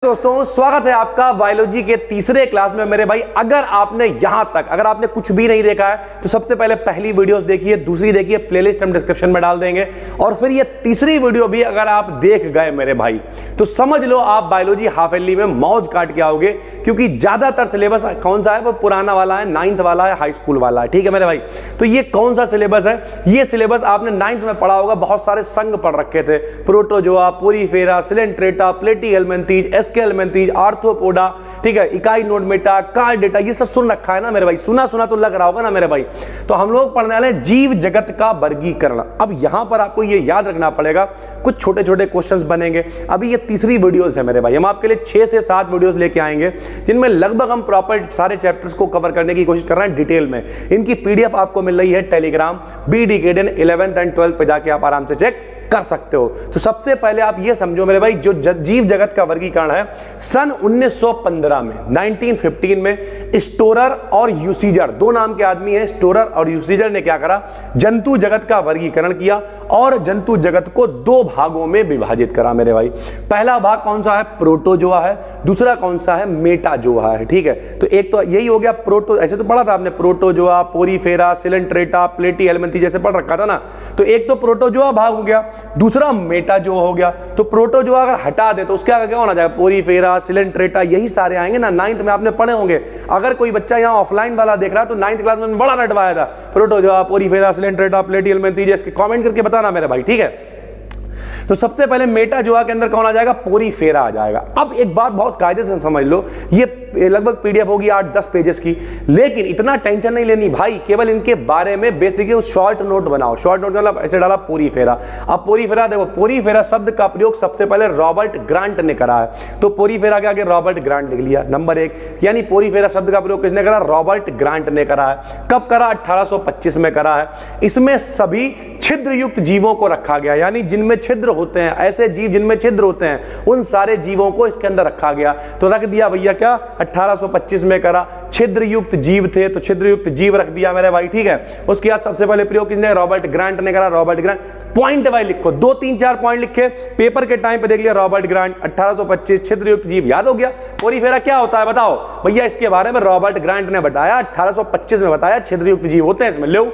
दोस्तों स्वागत है आपका बायोलॉजी के तीसरे क्लास में। मेरे भाई अगर आपने कुछ भी नहीं देखा है तो सबसे पहले पहली वीडियोस देखिए, दूसरी देखिए, प्लेलिस्ट हम डिस्क्रिप्शन में डाल देंगे, और फिर ये तीसरी वीडियो भी अगर आप देख गए मेरे भाई तो समझ लो आप बायोलॉजी हाफ ईयरली में मौज काट के आओगे, क्योंकि ज्यादातर सिलेबस कौन सा है वो पुराना वाला है, 9th वाला है, हाई स्कूल वाला है। ठीक है मेरे भाई, तो ये कौन सा सिलेबस है? ये सिलेबस आपने 9th में पढ़ा होगा, बहुत सारे संघ पढ़ रखे थे, Protozoa, Porifera, Coelenterata, Platyhelminthes, Aschelminthes, Arthropoda, ठीक है, इकाई नोडमेटा, कार्डेटा, ये सब सुन रखा है ना मेरे भाई, सुना तो लग रहा होगा ना मेरे भाई। तो हम लोग पढ़ने वाले जीव जगत का वर्गीकरण। अब यहां पर आपको ये याद रखना पड़ेगा, कुछ छोटे छोटे क्वेश्चंस बनेंगे। अभी ये तीसरी वीडियोस है मेरे भाई, हम आपके लिए 6 से 7 वीडियोस लेके आएंगे जिनमें लगभग हम प्रॉपर सारे चैप्टर्स को कवर करने की कोशिश कर रहे हैं डिटेल में। इनकी पीडीएफ आपको मिल रही है Telegram BDKDN 11th and 12th पे जाके आप आराम से चेक कर सकते हो। तो सबसे पहले आप ये समझो मेरे भाई, जो जीव जगत का वर्गीकरण है सन 1915 में, 1915 में स्टोरर और यूसीजर, दो नाम के आदमी हैं, स्टोरर और यूसीजर ने क्या करा, जंतु जगत का वर्गीकरण किया और जंतु जगत को 2 भागों में विभाजित करा मेरे भाई। पहला भाग कौन सा है? प्रोटोजोआ है, दूसरा कौन सा है? मेटाजोआ है। ठीक है, तो एक तो यही हो गया प्रोटो, ऐसे तो पढ़ा था आपने, प्रोटोजोआ, पोरीफेरा, सिलेंट्रेटा, प्लेटीहेल्मिन्थीज जैसे पढ़ रखा था ना। तो एक तो प्रोटोजोआ भाग हो गया, दूसरा मेटाजोआ हो गया। तो प्रोटोजोआ अगर हटा दे तो उसके आगे क्या होना जाएगा? पोरीफेरा, सिलेंट्रेटा, यही सारे आएंगे ना। 9th में आपने पढ़े होंगे। अगर कोई बच्चा यहाँ ऑफलाइन वाला देख रहा है तो 9th क्लास में बड़ा रटवाया था, प्रोटोजोआ, पोरीफेरा, सिलेंट्रेटा, प्लेटीहेल्मिन्थीज, इसके कमेंट करके बताना मेरे भाई। ठीक है, तो सबसे पहले मेटाजोआ के अंदर कौन आ जाएगा? पोरीफेरा आ जाएगा। अब एक बात बहुत कायदे से समझ लो, ये लगभग पीडीएफ होगी 8-10 पेजेस की, लेकिन इतना टेंशन नहीं लेनी भाई, केवल इनके बारे में बेसिकली शॉर्ट नोट बनाओ। शॉर्ट नोट मतलब ऐसे डाला पोरीफेरा। अब पोरीफेरा देखो, पोरीफेरा शब्द का प्रयोग सबसे पहले रॉबर्ट ग्रांट ने करा है, तो पोरीफेरा के आगे रॉबर्ट ग्रांट लिख लिया, नंबर 1। यानी पोरीफेरा शब्द का प्रयोग किसने करा? रॉबर्ट ग्रांट ने करा है। कब करा? 1825 में करा है। इसमें सभी छिद्र युक्त जीवों को रखा गया, यानी जिनमें छिद्र होते हैं, ऐसे जीव जिनमें छिद्र होते हैं, उन सारे जीवों को इसके अंदर रखा गया। तो रख दिया भैया क्या? 1825 में करा। छिद्र युक्त जीव थे तो छिद्र युक्त जीव रख दिया मेरे भाई। ठीक है, उसके बाद सबसे पहले प्रयोग किसने? रॉबर्ट ग्रांट ने करा। रॉबर्ट ग्रांट, पॉइंट वाइज लिखो, 2-3-4 पॉइंट लिखे, पेपर के टाइम पे देख लिया रॉबर्ट ग्रांट 1825, छिद्र युक्त जीव याद हो गया। पोरीफेरा क्या होता है बताओ भैया, इसके बारे में रॉबर्ट ग्रांट ने बताया, 1825 में बताया, छिद्र युक्त जीव होते हैं इसमें। लो,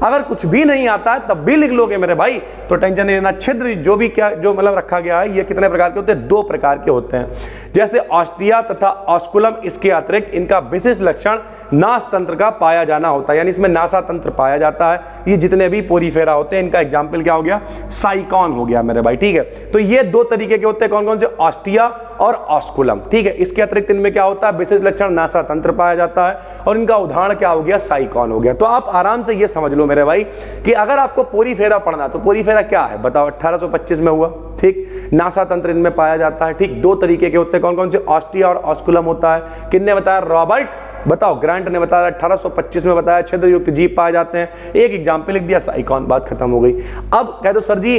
अगर कुछ भी नहीं आता है तब भी लिख लोगे मेरे भाई तो टेंशन नहीं लेना। छिद्र जो भी क्या जो मतलब रखा गया है, ये कितने प्रकार के होते हैं? 2 प्रकार के होते हैं, जैसे ऑस्टिया तथा ऑस्कुलम। इसके अतिरिक्त इनका विशेष लक्षण नास तंत्र का पाया जाना होता है, यानी इसमें नासा तंत्र पाया जाता है। ये जितने भी पोरीफेरा होते हैं इनका एग्जाम्पल क्या हो गया? साइकॉन हो गया मेरे भाई। ठीक है, तो ये 2 तरीके के होते हैं, कौन कौन से? ऑस्टिया और ऑस्कुलम। ठीक है, इसके अतिरिक्त इनमें क्या होता है? विशेष लक्षण नासा तंत्र पाया जाता है, और इनका उदाहरण क्या हो गया? साइकॉन हो गया। तो आप आराम से ये समझ लो मेरे भाई कि अगर आपको पोरीफेरा पढ़ना तो पोरीफेरा क्या है बताओ? 1825 में हुआ। ठीक, नासा तंत्र इनमें पाया जाता है। ठीक, 2 तरीके के होते हैं, कौन कौन से? ऑस्टिया और ऑस्कुलम होता है। किसने बताया? रॉबर्ट, बताओ, ग्रांट ने बताया, 1825 में बताया, छिद्र युक्त जीव पाए जाते हैं। एक एग्जाम्पल लिख दिया, साइकॉन, बात खत्म हो गई। अब कह दो सर जी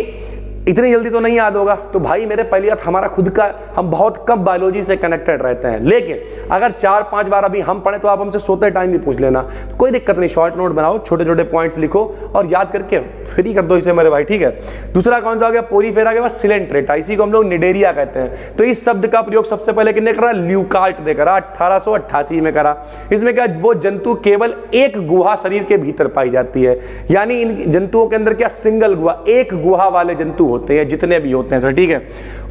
इतनी जल्दी तो नहीं याद होगा, तो भाई मेरे पहली बात, हमारा खुद का, हम बहुत कम बायोलॉजी से कनेक्टेड रहते हैं, लेकिन अगर 4-5 बार अभी हम पढ़े तो आप हमसे सोते टाइम भी पूछ लेना, तो कोई दिक्कत नहीं। शॉर्ट नोट बनाओ, छोटे छोटे पॉइंट्स लिखो और याद करके फ्री कर दो इसे मेरे भाई। ठीक है, दूसरा कौन सा हो गया? पोरीफेरा के बाद सिलेंट्रेटा, इसी को हम लोग निडेरिया कहते हैं। तो इस शब्द का प्रयोग सबसे पहले किसने करा? ल्यूकार्ट ने करा, 1888 में करा। इसमें क्या? वो जंतु केवल एक गुहा शरीर के भीतर पाई जाती है, यानी इन जंतुओं के अंदर क्या? सिंगल गुहा, एक गुहा वाले जंतु होते हैं, जितने भी होते हैं सर। ठीक है,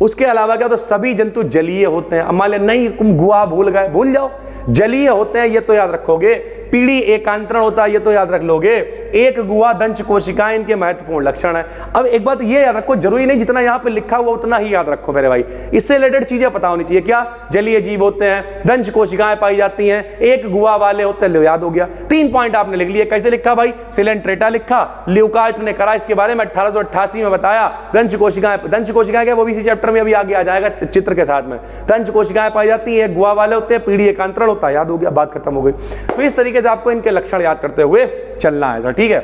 उसके अलावा क्या? तो सभी जंतु जलीय होते हैं। अब मान ले नहीं तुम गुहा भूल गए, भूल जाओ, जलीय होते हैं, ये तो याद रखोगे। पीढ़ी एकांतरण होता है, ये तो याद रख लोगे। एक गुहा, दंश कोशिकाएं इनके महत्वपूर्ण लक्षण है। अब एक बात ये याद रखो, जरूरी नहीं जितना यहाँ पे लिखा हुआ उतना ही याद रखो मेरे भाई, इससे रिलेटेड चीजें पता होनी चाहिए। क्या? जलीय जीव होते हैं, दंश कोशिकाएं पाई जाती हैं, एक गुहा वाले होते हैं, लो याद हो गया। 3 पॉइंट आपने लिख लिए। कैसे लिखा भाई? सिलेंट्रेटा लिखा, ल्यूकार्ट ने करा, इसके बारे में 1888 में बताया। दंश कोशिकाएं क्या? वो भी इसी चैप्टर में अभी आगे आ जाएगा चित्र के साथ में। दंश कोशिकाएं पाई जाती हैं, एक गुहा वाले होते हैं, पीढ़ी एकांतरण होता है, याद हो गया, बात खत्म हो गई। तो इस तरीके से आपको इनके लक्षण याद करते हुए चलना है सर। ठीक है,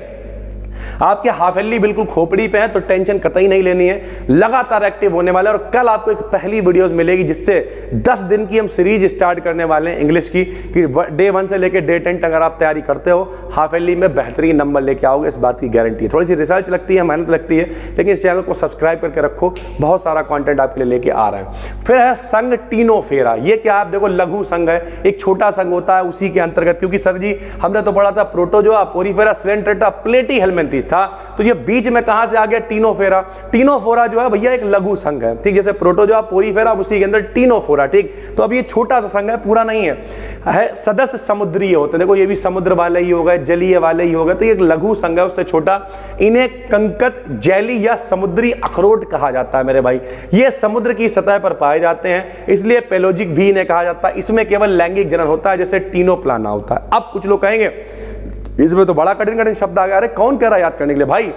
आपके हाफेली बिल्कुल खोपड़ी पे है तो टेंशन कतई नहीं लेनी है, लगातार एक्टिव होने वाले। और कल आपको एक पहली वीडियोस मिलेगी जिससे 10 दिन की हम सीरीज स्टार्ट करने वाले हैं इंग्लिश की, कि डे 1 से लेकर डे 10 अगर आप तैयारी करते हो हाफेली में बेहतरीन नंबर लेके आओगे, इस बात की गारंटी है। थोड़ी सी रिसर्च लगती है, मेहनत लगती है, लेकिन इस चैनल को सब्सक्राइब करके रखो, बहुत सारा कंटेंट आपके लिए लेके आ रहे हैं। फिर है संघ टीनो फेरा। ये क्या आप देखो, लघु संघ है, एक छोटा संघ होता है उसी के अंतर्गत, क्योंकि सर जी हमने तो पढ़ा था प्रोटोजोआ, पोरीफेरा, सिलेंट्रेटा, प्लेटीहेल्मिन्थीस था, तो ये बीच में कहां से आ गया टीनोफेरा। टीनोफोरा जो है भैया एक लघु संघ है, ठीक, जैसे प्रोटोजोआ, पोरीफेरा, उसी के अंदर टीनोफोरा, ठीक। तो अब ये छोटा सा संघ है, पूरा नहीं है, सदस्य समुद्रीय होते हैं, देखो ये भी समुद्र वाले ही हो गए, जलीय वाले ही हो गए, तो ये एक लघु संघ है, उससे छोटा। इन्हें कंकत, जैली या समुद्री अखरोट कहा जाता है मेरे भाई। ये समुद्र की सतह पर पाए जाते हैं, इसलिए पेलोजिक भी इन्हें कहा जाता है। इसमें केवल लैंगिक जनन होता है, जैसे टीनोप्लाना होता है। अब कुछ लोग कहेंगे इसमें तो बड़ा कठिन कठिन शब्द आ गया, अरे कौन कह रहा है याद करने के लिए भाई।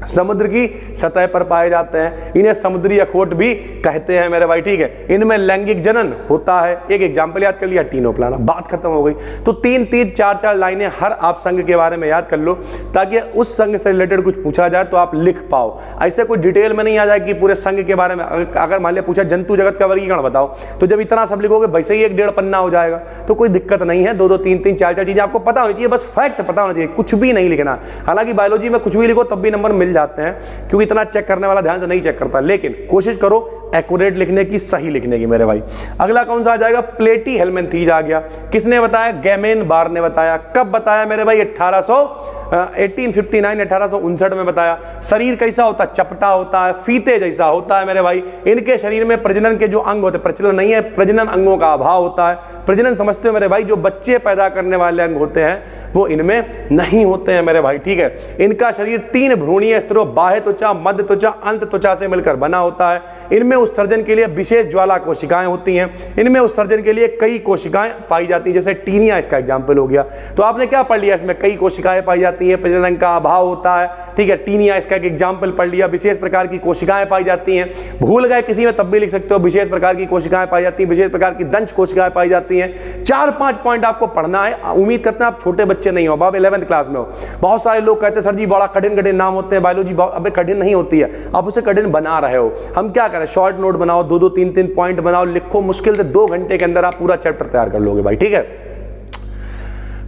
समुद्र की सतह पर पाए जाते हैं, इन्हें समुद्री अखरोट भी कहते हैं मेरे भाई, ठीक है। इनमें लैंगिक जनन होता है। एक एग्जाम्पल याद कर लिया, टीनोप्लाना, बात खत्म हो गई। तो 3-3, 4-4 लाइनें हर आप संघ के बारे में याद कर लो, ताकि उस संघ से रिलेटेड कुछ पूछा जाए तो आप लिख पाओ। ऐसे कोई डिटेल में नहीं आ जाए कि पूरे संघ के बारे में। अगर मान लिया पूछा जंतु जगत का वर्गीकरण बताओ, तो जब इतना सब लिखोगे वैसे ही 1-1.5 पन्ना हो जाएगा, तो कोई दिक्कत नहीं है। 2-2, 3-3, 4-4 चीजें आपको पता होनी चाहिए, बस फैक्ट पता होना चाहिए, कुछ भी नहीं लिखना। हालांकि बायोलॉजी में कुछ भी लिखो तब भी नंबर मिल जाते हैं, क्योंकि इतना चेक करने वाला ध्यान से नहीं चेक करता, लेकिन कोशिश करो एक्यूरेट लिखने की, सही लिखने की मेरे भाई। अगला कौन सा आ जाएगा, प्लेटीहेल्मिन्थीस आ गया। किसने बताया, गैमेन बार ने बताया। कब बताया मेरे भाई, 1859 में बताया। शरीर कैसा होता है, चपटा होता है, फीते जैसा होता है मेरे भाई। इनके शरीर में प्रजनन के जो अंग होते हैं, प्रचलन नहीं है, प्रजनन अंगों का अभाव होता है। प्रजनन समझते हो मेरे भाई, जो बच्चे पैदा करने वाले अंग होते हैं वो इनमें नहीं होते हैं मेरे भाई, ठीक है। इनका शरीर 3 भ्रूणीय स्तरों, बाह्य त्वचा, मध्य त्वचा, अंत त्वचा से मिलकर बना होता है। इनमें उत्सर्जन के लिए विशेष ज्वाला कोशिकाएं होती हैं। इनमें उत्सर्जन के लिए कई कोशिकाएं पाई जाती हैं, जैसे टीनिया इसका एग्जाम्पल हो गया। तो आपने क्या पढ़ लिया, इसमें कई कोशिकाएं पाई जाती हैं, प्रजनन का अभाव होता है, ठीक है। टीनिया इसका एक एग्जाम्पल पढ़ लिया, विशेष प्रकार की कोशिकाएं पाई जाती हैं। भूल गए किसी में तब भी लिख सकते हो, विशेष प्रकार की कोशिकाएं पाई जाती हैं, विशेष प्रकार की दंश कोशिकाएं पाई जाती हैं। 4-5 पॉइंट आपको पढ़ना है। उम्मीद करते हैं आप छोटे बच्चे नहीं हो, अब 11th क्लास में हो। बहुत सारे लोग कहते हैं सर जी बड़ा कठिन कठिन नाम होते हैं बायोलॉजी, अबे कठिन नहीं होती है, आप उसे कठिन बना रहे हो। हम क्या करें, शॉर्ट नोट बनाओ, 2-2, 3-3 पॉइंट बनाओ, लिखो, मुश्किल से 2 घंटे के अंदर आप पूरा चैप्टर तैयार कर लोगे भाई, ठीक है।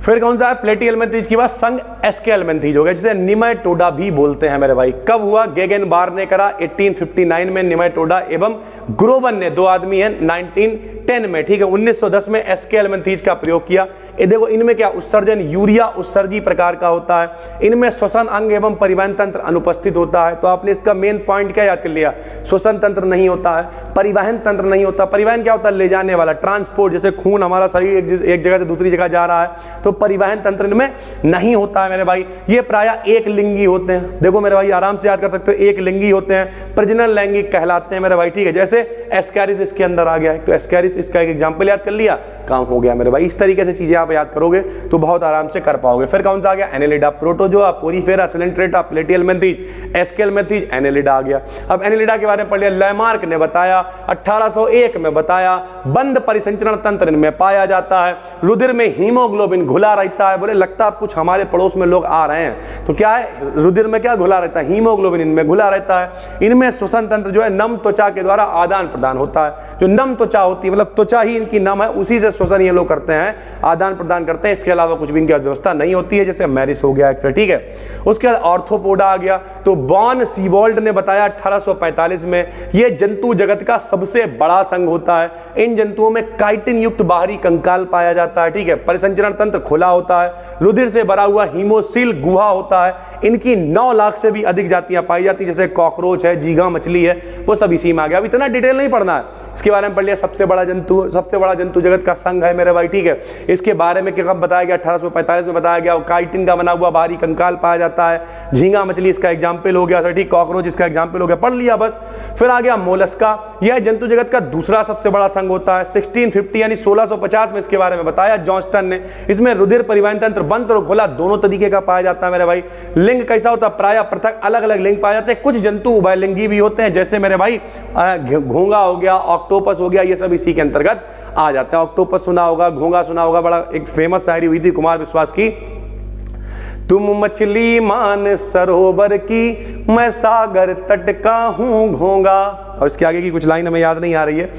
फिर कौन सा है, प्लेटीहेल्मिन्थीस के बाद संघ एस्केहेल्मिन्थीस हो गया, जिसे निमेटोडा भी बोलते हैं मेरे भाई। कब हुआ, गेगन बार ने करा 1859 में निमेटोडा, एवं ग्रोवन ने, 2 आदमी हैं, 1910 में, ठीक है। 1910 में एस्केहेल्मिन्थीस का प्रयोग किया। ये देखो इनमें क्या उत्सर्जन यूरिया उत्सर्जी प्रकार का होता है। इनमें श्वसन अंग एवं परिवहन तंत्र अनुपस्थित होता है। तो आपने इसका मेन पॉइंट क्या याद कर लिया, श्वसन तंत्र नहीं होता है, परिवहन तंत्र नहीं होता। परिवहन क्या होता है, ले जाने वाला, ट्रांसपोर्ट, जैसे खून हमारा शरीर एक जगह से दूसरी जगह जा रहा है, तो परिवहन तंत्र इनमें नहीं होता है मेरे भाई। ये प्रायः एक लिंगी होते हैं, देखो मेरे भाई आराम से याद कर सकते हो, एक लिंगी होते हैं, प्रजनन लैंगिक कहलाते हैं मेरे भाई, ठीक है। जैसे एस्कैरिस इसके अंदर आ गया है, तो एस्कैरिस इसका एक एग्जांपल याद कर लिया, काम हो गया मेरे भाई। इस तरीके से चीजें आप याद करोगे तो बहुत आराम से कर पाओगे। फिर कौन सा आ गया, Annelida, Protozoa, Porifera, Coelenterata, Platyhelminthes, Aschelminthes, Annelida आ गया। अब एनेलिडा के बारे में पढ़ लिया, लैमार्क ने बताया, 1801 में बताया। बंद परिसंचरण तंत्र इनमें पाया जाता है। रुधिर में हीमोग्लोबिन घुला रहता है। बोले लगता है कुछ हमारे पड़ोस में लोग आ रहे हैं, तो क्या है, रुधिर में क्या घुला रहता है, हीमोग्लोबिन इनमें घुला रहता है। इनमें श्वसन तंत्र जो है नम त्वचा के द्वारा आदान प्रदान होता है। जो नम त्वचा होती है, मतलब त्वचा ही इनकी नम है, उसी से श्वसन ये लोग करते हैं, आदान प्रदान करते हैं। इसके अलावा कुछ भी इनकी व्यवस्था नहीं होती है, जैसे मैरिस हो गया एक्सरे, ठीक है। उसके बाद ऑर्थोपोडा आ गया। तो बॉन सीवोल्ड ने बताया 1845 में, यह जंतु जगत का सबसे बड़ा संघ होता है। इन जंतुओं में काइटिन युक्त बाहरी कंकाल पाया जाता है, ठीक है। परिसंचरण तंत्र खुला होता है। रुधिर से भरा हुआ हीमोसील गुहा होता है। इनकी 9 लाख से भी अधिक जातियां पाई जाती, जैसे कॉकरोच है, झींगा मछली है, वो सब इसी में आ गया। अब इतना डिटेल नहीं पढ़ना है, इसके बारे में पढ़ लिया। सबसे बड़ा जंतु जगत का संघ है मेरे भाई, ठीक है। इसके बारे में क्या बताया गया, 1845 में बताया गया। काइटिन का बना हुआ बाहरी कंकाल पाया जाता है। झींगा मछली इसका एग्जाम्पल हो गया, ठीक। कॉकरोच इसका एग्जाम्पल हो गया, पढ़ लिया बस। फिर आ गया मोलस्का, यह जंतु जगत का दूसरा सबसे बड़ा संघ होता है। 1650 यानी 1650 में इसके बारे में बताया जॉन्स्टन ने। इसमें रुधिर परिवहन तंत्र बंद और खुला दोनों तरीके का पाया जाता है मेरे भाई। लिंग कैसा होता है, प्रायः पृथक अलग अलग लिंग पाए जाते हैं। कुछ जंतु उभयलिंगी भी होते हैं, जैसे मेरे भाई घोंगा हो गया, ऑक्टोपस हो गया, ये सब इसी के अंतर्गत आ जाते हैं। ऑक्टोपस सुना होगा, घोंगा सुना होगा, बड़ा एक फेमस शायरी हुई थी कुमार विश्वास की, तुम मछली मान सरोवर की, मैं सागर तट का हूँ घोंगा। और इसके आगे की कुछ लाइन हमें याद नहीं आ रही है।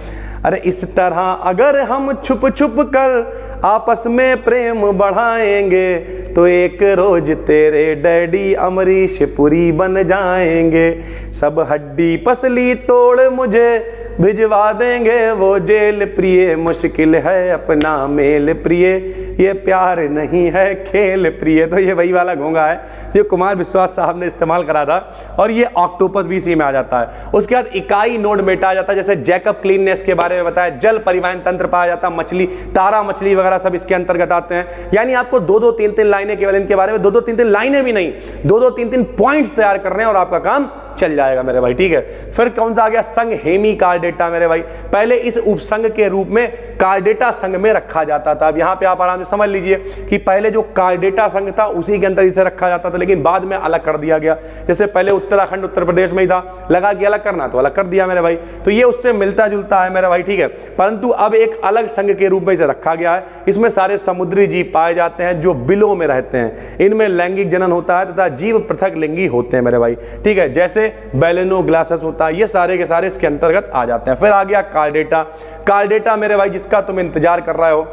अरे इस तरह अगर हम छुप छुप कर आपस में प्रेम बढ़ाएंगे, तो एक रोज तेरे डैडी अमरीश पुरी बन जाएंगे। सब हड्डी पसली तोड़ मुझे भिजवा देंगे वो जेल, प्रिय मुश्किल है अपना मेल, प्रिय ये प्यार नहीं है खेल प्रिय। तो ये वही वाला घोंगा है जो कुमार विश्वास साहब ने इस्तेमाल करा था, और ये ऑक्टोपस भी इसी में आ जाता है। उसके बाद इकाई नोड मेटा आ जाता है, जैसे जैकब क्लीननेस के बारे में बताया, जल परिवहन तंत्र पाया जाता है, मछली, तारा मछली वगैरह सब इसके अंतर्गत आते हैं। यानी आपको 2-2, 3-3 लाइनें केवल इनके बारे में, 2-2, 3-3 लाइनें भी नहीं, 2-2, 3-3 पॉइंट्स तैयार कर रहे हैं और आपका काम चल जाएगा मेरे भाई, ठीक है। फिर कौन सा आ गया, संघ हेमी कार्डेटा मेरे भाई। पहले इस उपसंघ के रूप में कार्डेटा संघ में रखा जाता था। अब यहाँ पे आप आराम से समझ लीजिए कि पहले जो कार्डेटा संघ था उसी के अंदर इसे रखा जाता था, लेकिन बाद में अलग कर दिया गया। जैसे पहले उत्तराखंड उत्तर प्रदेश में ही था, लगा कि अलग करना तो अलग कर दिया मेरे भाई, तो ये उससे मिलता जुलता है मेरे भाई, ठीक है। परंतु अब एक अलग संघ के रूप में इसे रखा गया है। इसमें सारे समुद्री जीव पाए जाते हैं जो बिलों में रहते हैं, इनमें लैंगिक जनन होता है तथा जीव पृथक लिंगी होते हैं मेरे भाई, ठीक है। जैसे बेलेनो ग्लासेस होता है, ये सारे के सारे इसके अंतर्गत आ जाते हैं। फिर आ गया कार्डेटा। कार्डेटा मेरे भाई जिसका तुम इंतजार कर रहे हो,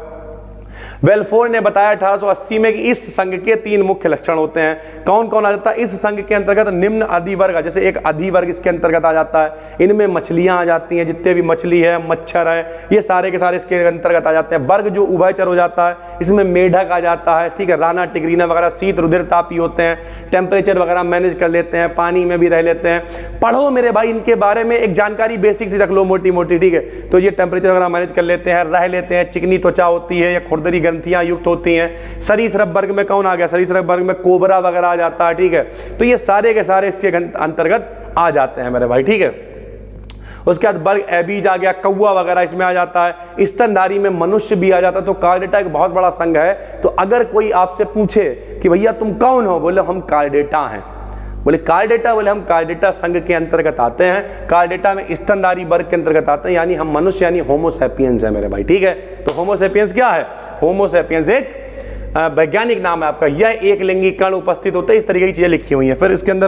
वेलफोर्ड ने बताया 1880 में कि इस संघ के 3 मुख्य लक्षण होते हैं। कौन कौन आ जाता है इस संघ के अंतर्गत, निम्न अधिवर्ग, जैसे एक अधिवर्ग इसके अंतर्गत आ जाता है, इनमें मछलियां आ जाती हैं, जितने भी मछली है, मच्छर है, ये सारे के सारे इसके अंतर्गत आ जाते हैं। वर्ग जो उभयचर हो जाता है, इसमें मेढक आ जाता है, ठीक है, राना टिग्रीना वगैरह शीत रुधिर तापी होते हैं, टेम्परेचर वगैरह मैनेज कर लेते हैं, पानी में भी रह लेते हैं। पढ़ो मेरे भाई इनके बारे में एक जानकारी बेसिक सी रख लो, मोटी मोटी, ठीक है। तो ये टेम्परेचर वगैरह मैनेज कर लेते हैं, रह लेते हैं, चिकनी त्वचा होती है या खुरदरी ग्रंथियां युक्त होती हैं। सरीसृप वर्ग में कौन आ गया, सरीसृप वर्ग में कोबरा वगैरह आ जाता है, ठीक है। तो ये सारे के सारे इसके अंतर्गत आ जाते हैं मेरे भाई, ठीक है। उसके बाद वर्ग एबीज आ गया, कौवा वगैरह इसमें आ जाता है, स्तनधारी में मनुष्य भी आ जाता है। तो कार्डेटा एक बहुत बड़ा संघ है। तो अगर कोई आपसे पूछे कि भैया तुम कौन हो, बोले हम कार्डेटा हैं, बोले कार्डेटा, बोले हम कार्डेटा संघ के अंतर्गत आते हैं, कार्डेटा में स्तनधारी वर्ग के अंतर्गत आते हैं, यानी हम मनुष्य यानी होमोसेपियंस है मेरे भाई, ठीक है। तो होमोसेपियंस क्या है, होमोसेपियंस एक वैज्ञानिक नाम है आपका। यह एक लिंगी कण उपस्थित होते हैं, इस तरीके की चीजें लिखी हुई हैं। फिर इसके अंदर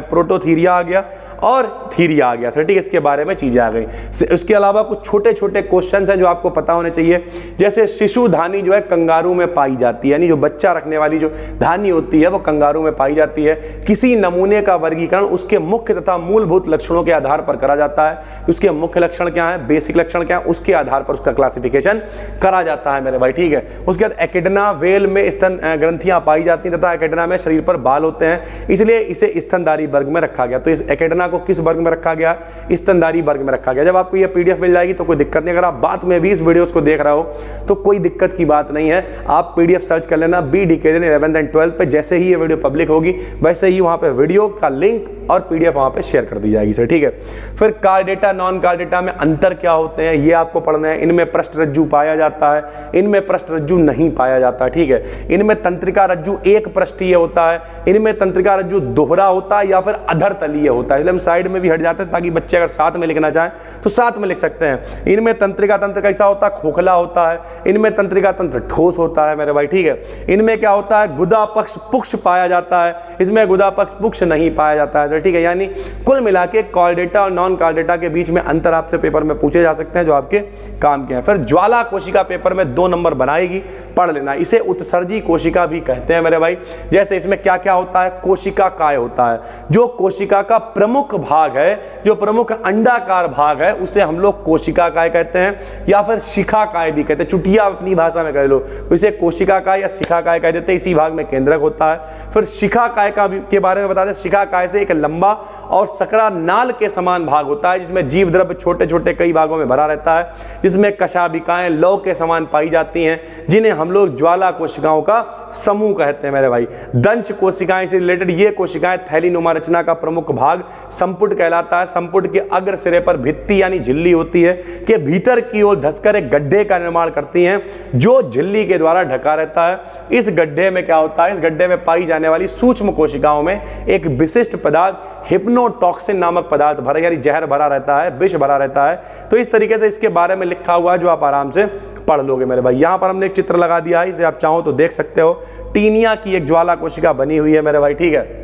प्रोटोथीरिया आ गया और थीरिया आ गया, सर, ठीक है, इसके बारे में चीजें आ गई। इसके अलावा कुछ छोटे छोटे क्वेश्चंस हैं जो आपको पता होने चाहिए। जैसे शिशु धानी जो है कंगारू में पाई जाती है, यानी जो बच्चा रखने वाली जो धानी होती है वो कंगारू में पाई जाती है। किसी नमूने का वर्गीकरण उसके मुख्य तथा मूलभूत लक्षणों के आधार पर करा जाता है। उसके मुख्य लक्षण क्या है, बेसिक लक्षण क्या है, उसके आधार पर उसका क्लासिफिकेशन करा जाता है मेरे भाई, ठीक है। उसके बाद एकेडना वेल में स्तन ग्रंथियां पाई जाती हैं तथा एकेडना में शरीर पर बाल होते हैं, इसलिए इसे स्तनधारी वर्ग में रखा गया। तो इस एकेडना को किस वर्ग में रखा गया, स्तनधारी वर्ग में रखा गया। जब आपको ये पीडीएफ मिल जाएगी तो कोई दिक्कत नहीं। अगर आप बात में भी इस वीडियोस को देख रहे हो तो कोई दिक्कत की बात नहीं है, आप पीडीएफ सर्च कर लेना BDKJN 11th and 12th पे। जैसे ही ये वीडियो पब्लिक होगी वैसे ही वहां पे वीडियो का लिंक और पीडीएफ वहां पे शेयर कर दी जाएगी, सर, ठीक है। फिर कार्डेटा नॉन कार्डेटा में अंतर क्या होते हैं ये आपको पढ़ना है। इनमें पृष्ठरज्जु पाया जाता है, इनमें पृष्ठरज्जु नहीं पाया जाता, ठीक है। इनमें तंत्रिका रज्जु एक पृष्ठीय होता है, इनमें तंत्रिका रज्जु दोहरा होता है या फिर अधर तलीय होता है। इसलिए हम साइड में भी हट जाते हैं ताकि बच्चे अगर साथ में लिखना चाहें तो साथ में लिख सकते हैं। इनमें तंत्रिका तंत्र कैसा होता है, खोखला होता है। इनमें तंत्रिका तंत्र ठोस होता है मेरे भाई, ठीक है। इनमें क्या होता है, गुदा पक्ष पुक्ष पाया जाता है, इसमें गुदा पक्ष पुक्ष नहीं पाया जाता है, ठीक है। यानी कुल मिला के कार्डेटा और नॉन कार्डेटा के बीच में अंतर आपसे पेपर में पूछे जा सकते हैं जो आपके काम के हैं। फिर ज्वाला कोशिका पेपर में 2 नंबर बनाएगी, पढ़ लेना। इसे उत्सर्जी कोशिका भी कहते हैं मेरे भाई। जैसे इसमें क्या क्या होता है, कोशिका काय होता है, जो कोशिका का प्रमुख भाग है, जो प्रमुख अंडाकार भाग है उसे हम लोग कोशिका काय कहते हैं, या फिर शिखा काय भी कहते हैं। चुटिया अपनी भाषा में कह लो तो इसे कोशिका काय या शिखा काय कह देते हैं। इसी भाग में केंद्रक होता है। फिर शिखा काय के बारे में बता दें, शिखा काय से एक लंबा और सकरा नाल के समान भाग होता है जिसमें जीव द्रव्य छोटे छोटे कई भागों में भरा रहता है, जिसमें कशाभिकाएं लौ के समान पाई जाती हैं, जिन्हें हम लोग ज्वाला कोशिकाओं का समूह कहते हैं मेरे भाई। दंश कोशिकाएं से रिलेटेड ये कोशिकाएं थैलीनुमा रचना का प्रमुख भाग संपुट कहलाता है। संपुट के अग्र सिरे पर भित्ति यानी झिल्ली होती है कि भीतर की ओर धंसकर एक गड्ढे का निर्माण करती हैं जो झिल्ली के द्वारा ढका रहता है। इस गड्ढे में क्या होता है, इस गड्ढे में पाई जाने वाली सूक्ष्म कोशिकाओं में एक विशिष्ट पदार्थ हिप्नोटॉक्सिन नामक पदार्थ भरा, यानी जहर भरा रहता है, विष भरा रहता है। तो इस तरीके से इसके बारे में लिखा हुआ है जो आप आराम से पढ़ लोगे मेरे भाई। यहाँ पर हमने एक चित्र लगा दिया है, इसे आप चाहो तो देख सकते हो। टीनिया की एक ज्वाला कोशिका बनी हुई है मेरे भाई, ठीक है।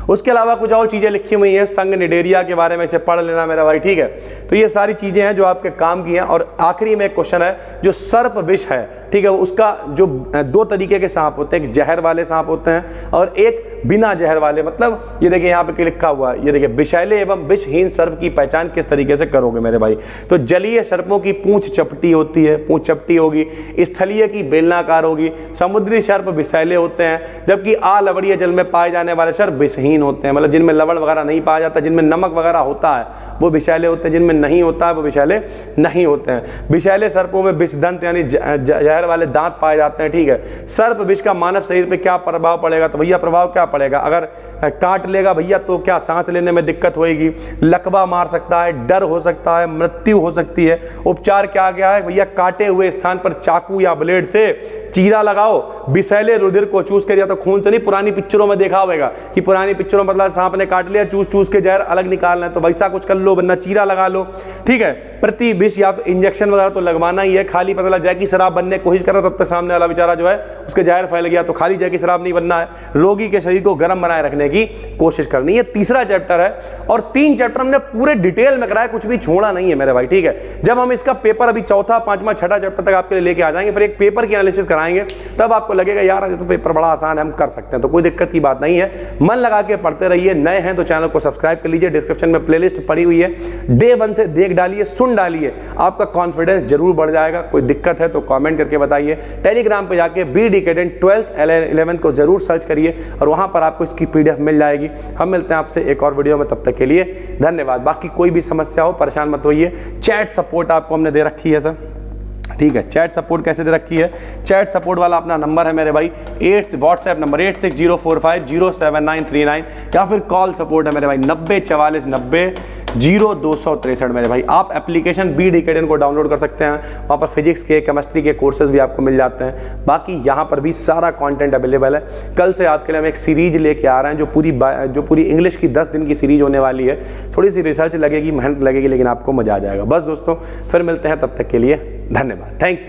उसके अलावा कुछ और चीज़ें लिखी हुई हैं, संग निडेरिया के बारे में, इसे पढ़ लेना मेरा भाई, ठीक है। तो ये सारी चीज़ें हैं जो आपके काम की हैं। और आखिरी में एक क्वेश्चन है जो सर्प विष है, ठीक है, उसका जो 2 तरीके के सांप होते हैं, एक जहर वाले सांप होते हैं और एक बिना जहर वाले। मतलब ये देखिए यहाँ पे लिखा हुआ है, ये देखिए, विषैले एवं विषहीन सर्प की पहचान किस तरीके से करोगे मेरे भाई। तो जलीय सर्पों की पूंछ चपटी होती है, पूंछ चपटी होगी। स्थलीय की बेलनाकार होगी। समुद्री सर्प विषैले होते हैं, जबकि लवणीय जल में पाए जाने वाले सर्प विषहीन होते हैं। मतलब जिनमें लवण वगैरह नहीं पाया जाता, जिनमें नमक वगैरह होता है वो विषैले होते हैं, जिनमें नहीं होता है वो विषैले नहीं होते हैं। विषैले सर्पों में विषदंत यानी जहर वाले दांत पाए जाते हैं, ठीक है। सर्प विष का मानव शरीर पे क्या प्रभाव पड़ेगा? तो भैया प्रभाव क्या पड़ेगा? अगर काट लेगा भैया तो क्या सांस लेने में दिक्कत होएगी, लकवा मार सकता है, डर हो सकता है, मृत्यु हो सकती है। उपचार क्या क्या है भैया? काटे हुए स्थान पर चाकू या ब्लेड से चीरा लगाओ। विषैले रुधिर को चूस कर, या तो खून से नहीं, पुरानी पिक्चरों में देखा होगा कि पुरानी पिक्चरों में मतलब सांप ने काट लिया, चूस चूस के जहर अलग निकालना है, तो वैसा कुछ कर लो, वरना चीरा लगा लो, ठीक है। प्रति विष या इंजेक्शन वगैरह तो लगवाना ही है। खाली पता चला जैकी शराब बनने की कोशिश कर रहा, तब तक सामने वाला बेचारा जो है उसके जहर फैल गया, तो खाली जैकी शराब नहीं बनना है। रोगी के शरीर को गर्म बनाए रखने की कोशिश करनी है। तीसरा चैप्टर है और 3 चैप्टर हमने पूरे डिटेल में कराया, कुछ भी छोड़ा नहीं है मेरे भाई, ठीक है। जब हम इसका पेपर अभी 4था, 5वां, 6ठा चैप्टर तक आपके लिए लेके आ जाएंगे, फिर एक पेपर की एनालिसिस कराएंगे, तब आपको लगेगा यार ये तो पेपर बड़ा आसान है, हम कर सकते हैं। तो कोई दिक्कत की बात नहीं है, मन लगा के पढ़ते रहिए। नए हैं तो चैनल को सब्सक्राइब कर लीजिए, डिस्क्रिप्शन में प्लेलिस्ट पड़ी हुई है, डे 1 से देख डालिए, सुन डालिए, आपका कॉन्फिडेंस जरूर बढ़ जाएगा। कोई दिक्कत है तो कमेंट करके बताइए। टेलीग्राम पे जाके बी डिकेडेंट 12th 11th को जरूर सर्च करिए और वहां पर आपको इसकी PDF मिल जाएगी। हम मिलते हैं आपसे एक और वीडियो में, तब तक के लिए धन्यवाद। बाकी कोई भी समस्या हो परेशान मत होइए। चैट सपोर्ट आपको हमने दे रखी है सर, ठीक है। चैट सपोर्ट कैसे दे रखी है? चैट सपोर्ट वाला अपना नंबर है मेरे भाई, व्हाट्सएप नंबर 8604507939, या फिर कॉल सपोर्ट है मेरे भाई 9044900263 मेरे भाई। आप एप्लीकेशन बी डिकेडेंट को डाउनलोड कर सकते हैं, वहाँ पर फिजिक्स के, केमिस्ट्री के कोर्सेज भी आपको मिल जाते हैं। बाकी यहाँ पर भी सारा कंटेंट अवेलेबल है। कल से आपके लिए हम एक सीरीज लेके आ रहे हैं जो पूरी इंग्लिश की 10 दिन की सीरीज होने वाली है। थोड़ी सी रिसर्च लगेगी, मेहनत लगेगी, लेकिन आपको मजा आ जाएगा। बस दोस्तों, फिर मिलते हैं, तब तक के लिए धन्यवाद, थैंक यू।